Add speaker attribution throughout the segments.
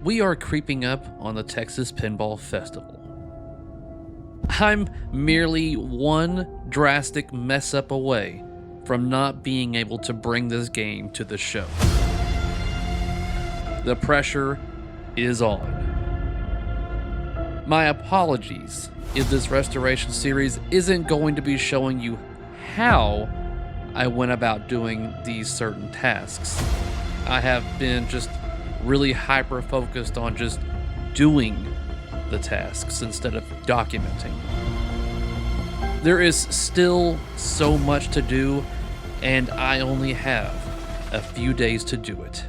Speaker 1: we are creeping up on the Texas Pinball Festival. I'm merely one drastic mess up away from not being able to bring this game to the show. The pressure is on. My apologies if this restoration series isn't going to be showing you how I went about doing these certain tasks. I have been just really hyper focused on just doing the tasks instead of documenting. There is still so much to do, and I only have a few days to do it.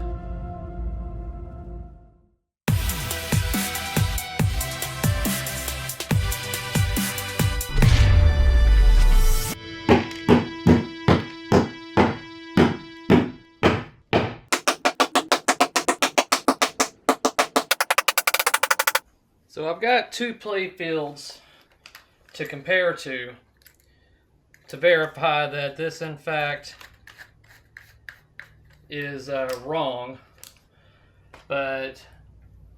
Speaker 1: So I've got two Playfields to compare to verify that this in fact is wrong, but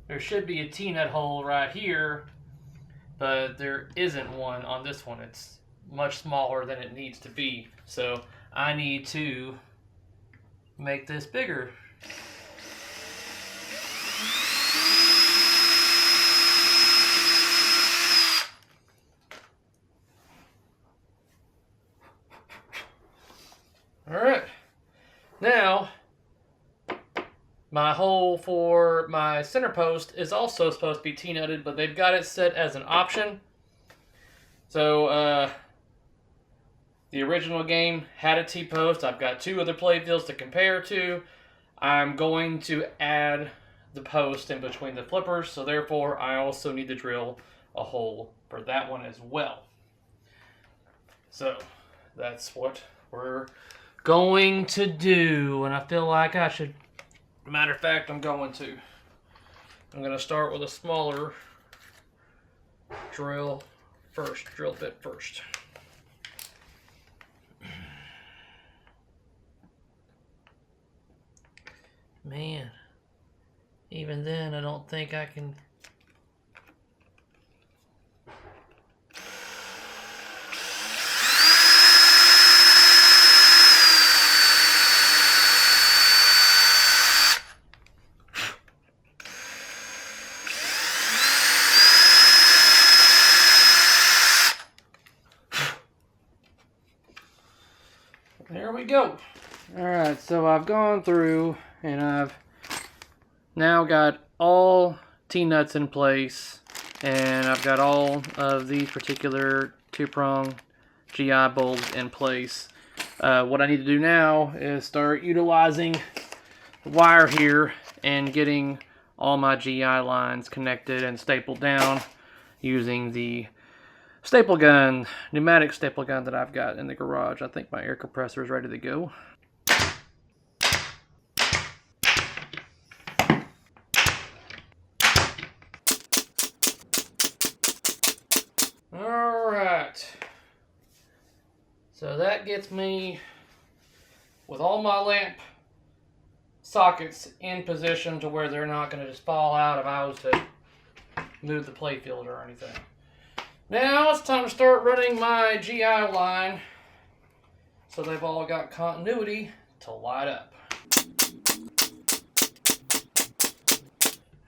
Speaker 1: there should be a T-nut hole right here, but there isn't one on this one. It's much smaller than it needs to be, so I need to make this bigger. Alright, now my hole for my center post is also supposed to be T-nutted, but they've got it set as an option. So the original game had a T-post. I've got two other Playfields to compare to. I'm going to add the post in between the flippers, so therefore I also need to drill a hole for that one as well. So that's what we're going to do, and I feel like I should. Matter of fact, I'm going to start with a smaller drill bit first. Man, even then I don't think I can. There we go. Alright, so I've gone through and I've now got all T-nuts in place, and I've got all of these particular two-prong GI bolts in place. What I need to do now is start utilizing the wire here and getting all my GI lines connected and stapled down using the staple gun, pneumatic staple gun that I've got in the garage. I think my air compressor is ready to go. Alright. So that gets me with all my lamp sockets in position to where they're not going to just fall out if I was to move the playfield or anything. Now it's time to start running my GI line so they've all got continuity to light up.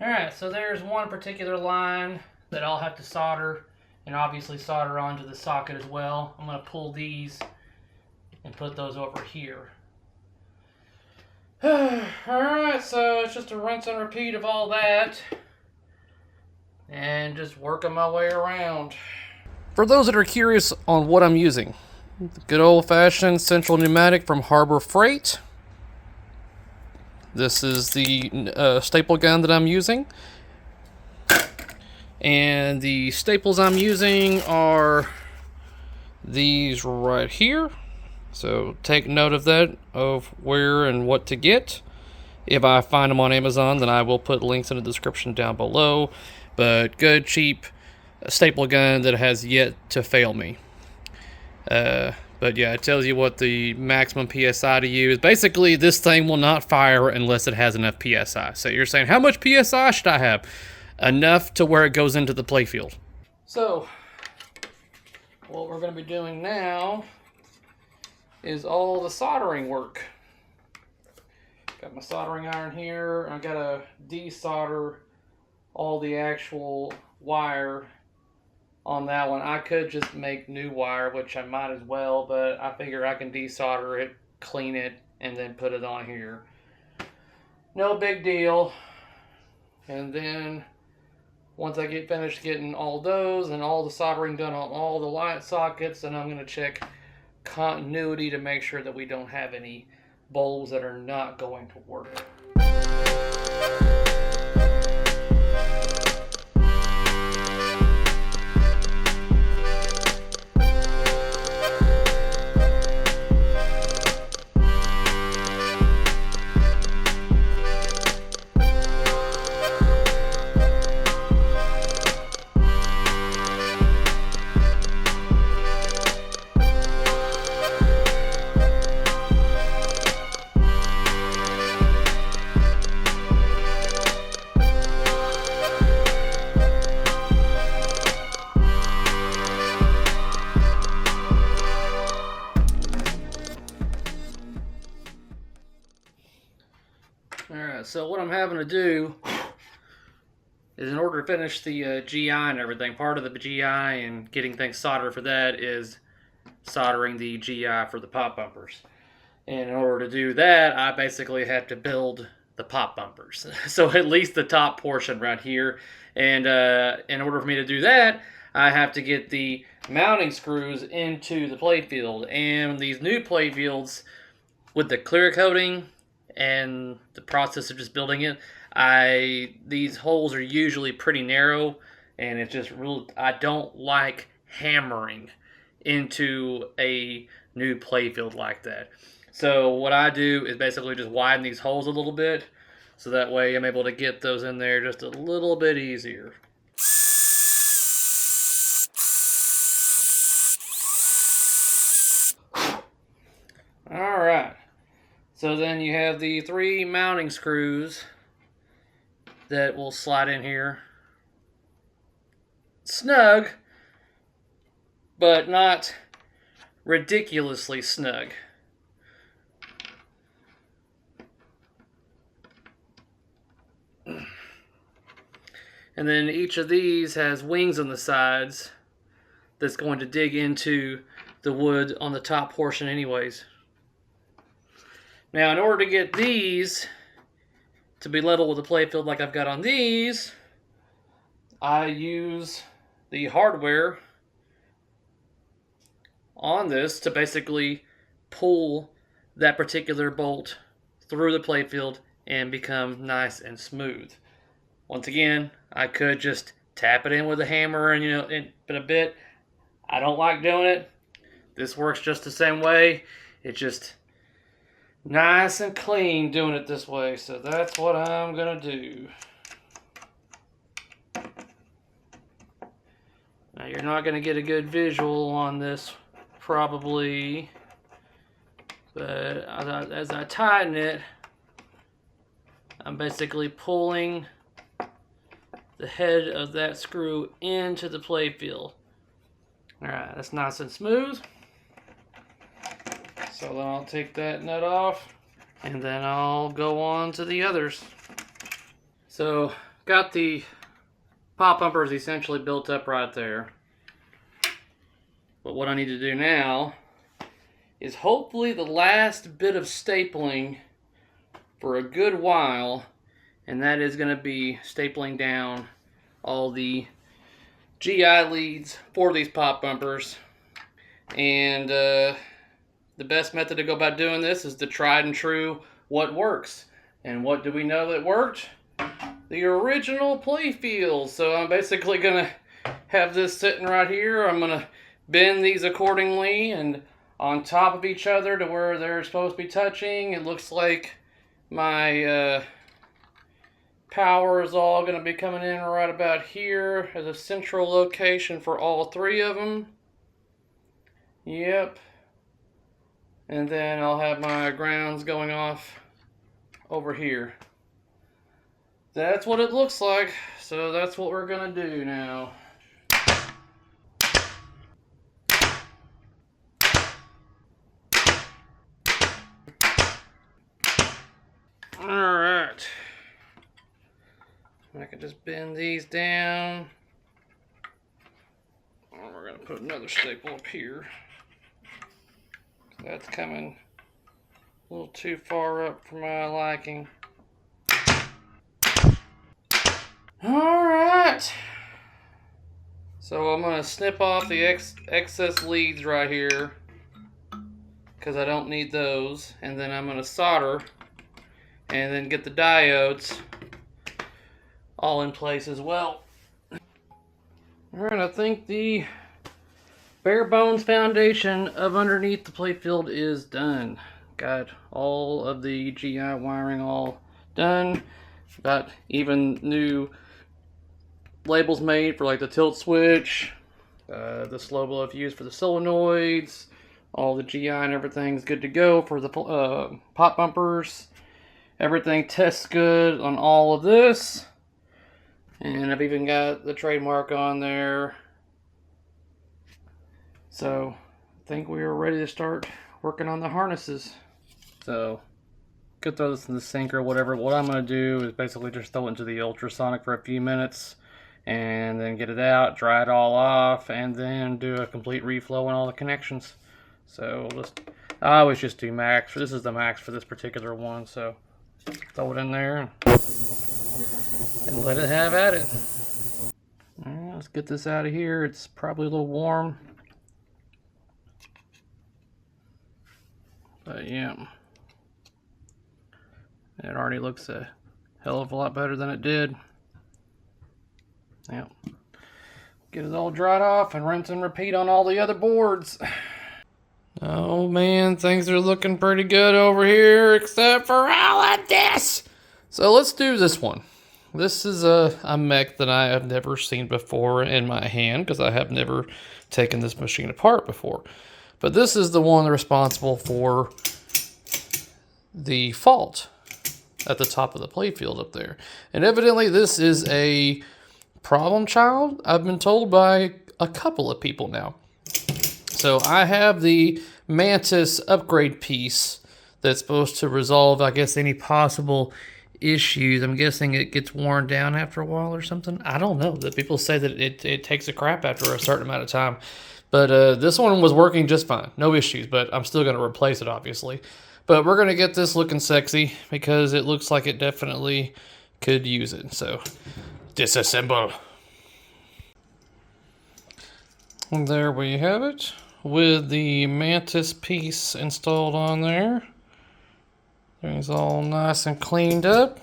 Speaker 1: Alright, so there's one particular line that I'll have to solder, and obviously solder onto the socket as well. I'm going to pull these and put those over here. Alright, so it's just a rinse and repeat of all that, and just working my way around. For those that are curious on what I'm using, the good old-fashioned Central Pneumatic from Harbor Freight. This is the staple gun that I'm using. And the staples I'm using are these right here. So take note of that, of where and what to get. If I find them on Amazon, then I will put links in the description down below. But good, cheap staple gun that has yet to fail me. But yeah, it tells you what the maximum PSI to use. Basically, this thing will not fire unless it has enough PSI. So you're saying, how much PSI should I have? Enough to where it goes into the playfield. So, what we're going to be doing now is all the soldering work. Got my soldering iron here. I got to desolder all the actual wire on that one. I could just make new wire, which I might as well, but I figure I can desolder it, clean it, and then put it on here. No big deal. And then once I get finished getting all those and all the soldering done on all the light sockets, then I'm going to check continuity to make sure that we don't have any bulbs that are not going to work. Alright, so what I'm having to do is, in order to finish the GI and everything, part of the GI and getting things soldered for that is soldering the GI for the pop bumpers. And in order to do that, I basically have to build the pop bumpers. So at least the top portion right here. And in order for me to do that, I have to get the mounting screws into the playfield. And these new playfields with the clear coating and the process of just building it, these holes are usually pretty narrow, and it's just real. I don't like hammering into a new playfield like that. So what I do is basically just widen these holes a little bit, so that way I'm able to get those in there just a little bit easier. All right. So then you have the 3 mounting screws that will slide in here. Snug, but not ridiculously snug. And then each of these has wings on the sides that's going to dig into the wood on the top portion anyways. Now, in order to get these to be level with the playfield like I've got on these, I use the hardware on this to basically pull that particular bolt through the playfield and become nice and smooth. Once again, I could just tap it in with a hammer and but a bit. I don't like doing it. This works just the same way. It's just nice and clean doing it this way, so that's what I'm gonna do. Now, you're not gonna get a good visual on this probably, but as I tighten it, I'm basically pulling the head of that screw into the playfield. Alright, that's nice and smooth. So then I'll take that nut off, and then I'll go on to the others. So, got the pop bumpers essentially built up right there. But what I need to do now is hopefully the last bit of stapling for a good while, and that is going to be stapling down all the GI leads for these pop bumpers. And the best method to go about doing this is the tried and true what works. And what do we know that worked? The original playfield. So I'm basically going to have this sitting right here. I'm going to bend these accordingly and on top of each other to where they're supposed to be touching. It looks like my power is all going to be coming in right about here as a central location for all 3 of them. Yep. And then I'll have my grounds going off over here. That's what it looks like. So that's what we're gonna do now. Alright. I can just bend these down. We're going to put another staple up here. That's coming a little too far up for my liking. Alright. So I'm going to snip off the excess leads right here, because I don't need those. And then I'm going to solder and then get the diodes all in place as well. Alright, I think the bare bones foundation of underneath the playfield is done. Got all of the GI wiring all done. Got even new labels made for like the tilt switch, the slow blow fuse for the solenoids, all the GI and everything's good to go for the pop bumpers. Everything tests good on all of this. And I've even got the trademark on there. So I think we are ready to start working on the harnesses. So could throw this in the sink or whatever. What I'm going to do is basically just throw it into the ultrasonic for a few minutes and then get it out, dry it all off, and then do a complete reflow on all the connections. So I always just do max. This is the max for this particular one. So throw it in there and let it have at it. Alright, let's get this out of here. It's probably a little warm. But yeah. It already looks a hell of a lot better than it did. Yep. Get it all dried off and rinse and repeat on all the other boards. Oh man, things are looking pretty good over here, except for all of this. So let's do this one. This is a mech that I have never seen before in my hand, because I have never taken this machine apart before. But this is the one responsible for the fault at the top of the playfield up there. And evidently this is a problem child, I've been told by a couple of people now. So I have the Mantis upgrade piece that's supposed to resolve, I guess, any possible issues. I'm guessing it gets worn down after a while or something. I don't know. The people say that it takes a crap after a certain amount of time. But this one was working just fine. No issues, but I'm still going to replace it, obviously. But we're going to get this looking sexy because it looks like it definitely could use it. So, disassemble. And there we have it, with the Mantis piece installed on there. Everything's all nice and cleaned up.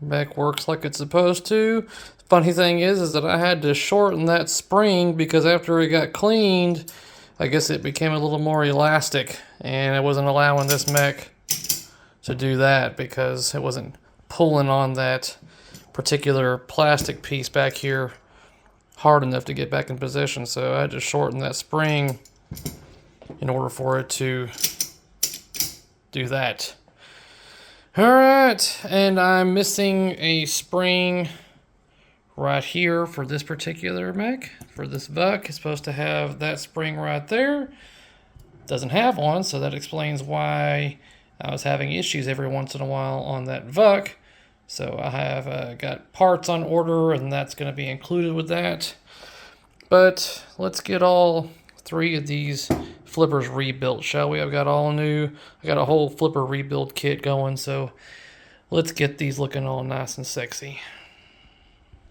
Speaker 1: Back works like it's supposed to. Funny thing is that I had to shorten that spring because after it got cleaned, I guess it became a little more elastic, and it wasn't allowing this mech to do that because it wasn't pulling on that particular plastic piece back here hard enough to get back in position. So I had to shorten that spring in order for it to do that. Alright, and I'm missing a spring right here for this particular mech. For this VUC, it's supposed to have that spring right there. Doesn't have one, so that explains why I was having issues every once in a while on that VUC. So I have got parts on order, and that's going to be included with that. But let's get all three of these flippers rebuilt, shall we? I've got all new. I got a whole flipper rebuild kit going, so let's get these looking all nice and sexy.